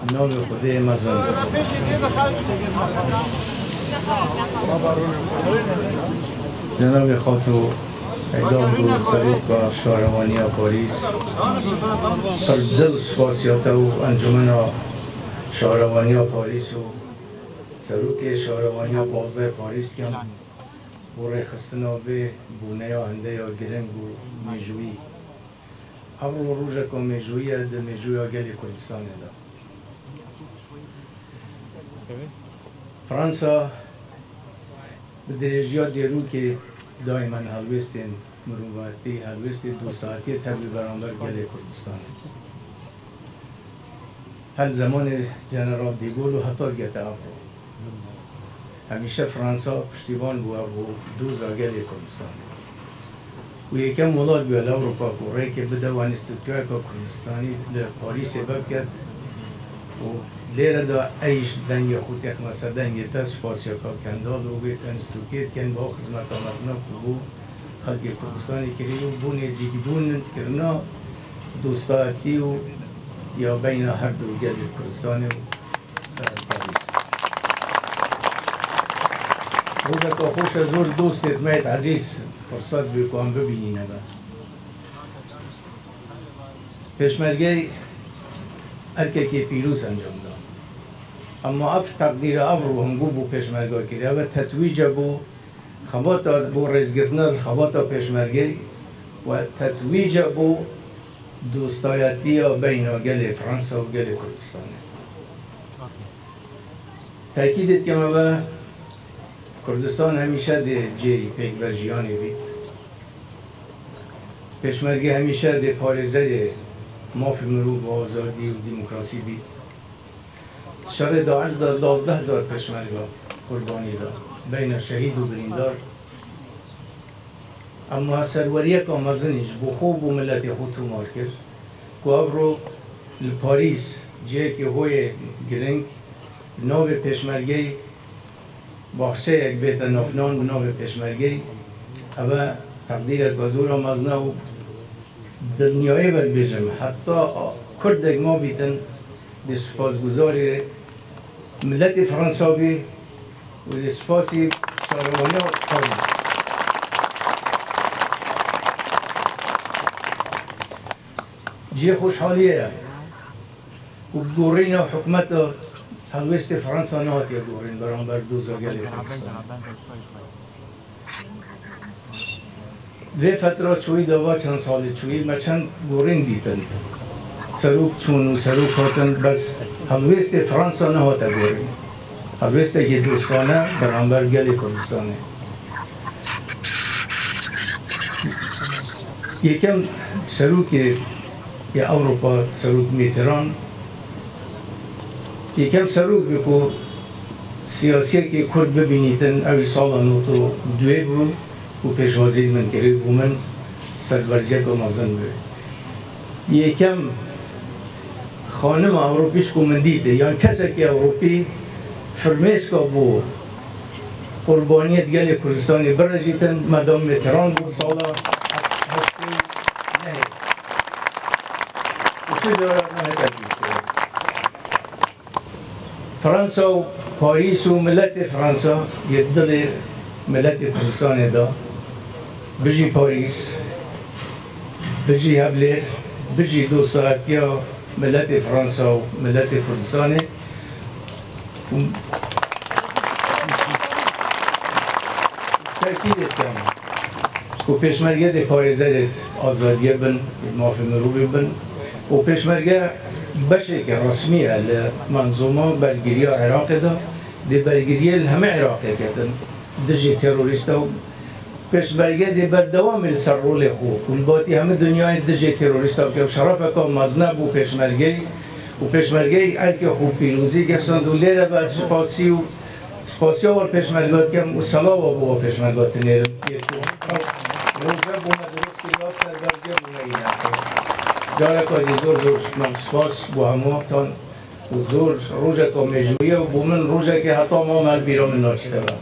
نام خدای مزن. جناب خاتو ایدام رو سروک شهروانی پاریس پر دل سپاسیاته و انجمن شهروانی پاریس و سروک شهروانی 15 پاریس کم برای خستنا به بونه یا هنده یا گرنگ و میجویی اول روزه که میجویی ده میجویی گلی کردستان ده فرانسا به درجیات دیرو که دائما هلوستین مروواتی هلوست دو ساعتی تبی برانبر گلی کردستان هر زمان جنرال دیگول و حتی گته افرو همیشه فرانسا پشتیبان بود و دوز گلی کردستان و یکم مولاد بیال اروپا کوره که بده و انستیتوی کردستانی در پاریس باب کرد و لیره دا ایش دنگ خود اخمسه دنگ تا سپاسیا که کندال و بیت انستیتویت کن با خدمت آمزنا بو خلق کردستانی کری و بو نزیگی بون کرنا دوستاتی و یا بین هر دو گلی کردستانی و پاریس روزه که خوش زور دوستت میت عزیز فرصت بکنم ببینی نبا پشمرگی ارکه که پیروز انجام داد اما اف تقدیر افرو هنگو بو پشمرگا کردی و تتویج بو خباتا بو رزگرنر خباتا پشمرگی و تتویج بو دوستایتی بین گل فرانسا و گل کردستان تأکیدت که ما کردستان همیشه ده جی پیک برژیانی بید پشمرگی همیشه ده پارزه مافی مرو و آزادی و دموکراسی بید شر داعش دا 12,000 پشمرگا قربانی دا بین شهید و بریندار اما سروریه که آمازنیش بو خوب و ملت خود تو مار کرد که ابرو پاریس جه که هوی گرنگ ناو پشمرگی باخشه یک بیت نافنان به نام پشمرگی اما تقدیر گازور آمازنه و دنیای بر بیشم حتی کرد ما بیتن دی سپاسگزاری ملت فرانسوی و دی سپاسی شهروانی پاریس جی خوشحالیه که گورین و حکمت هلوست فرانسا نهاتی گورین برانبر دوزا گلی کردستان وی فترات چوی دوا چند سال چوی ما چند گورین دیتن سروک چون و سروک هاتن بس هلوست فرانسا نهاتا گورین هلوست که دوستانه برانبر گلی کردستانه یکم سروک یا اروپا سروک میتران یکم سروک بکو سیاسی که کرد ببینیدن اوی سال نوتو دوی بود و پیشوازی من کردی و من سرورجیت و مازن بود یکم خانم اروپیش که من دیده یعنی کسی که اروپی فرمیس که بود قربانیت گل کردستانی برجیتن مدام میتران بود سالا نه اصول دارد نه تبدیل فرانسا و پاریس و ملت فرانسا یدل ملت کردستان دا بجی پاریس بجی هبلر بجی دو ساعتی ملت فرانسا و ملت کردستان تأکید کردم و پشمرگه ده پاریزه آزادیه بن مافی مروبی بن و پشمرگه بشه که رسمیه لمنظومه برگیری عراق دا ده برگیری همه عراق کردن دجی تروریستا و پشمرگه ده بردوام سر رول خوب و الباتی همه دنیای دجی تروریستا که شرف که مزنب و پشمرگه ارک خوب پیروزی گستند و لیره با سپاسی و پشمرگات کم و سلاو و پشمرگات نیرم روزه بومه درست که یا سرگرگه بومه اینه جاره که زور من سپاس بو همه تان و زور روزه که میجویه و بومن روزه که حتی ما مال بیرام ناچته با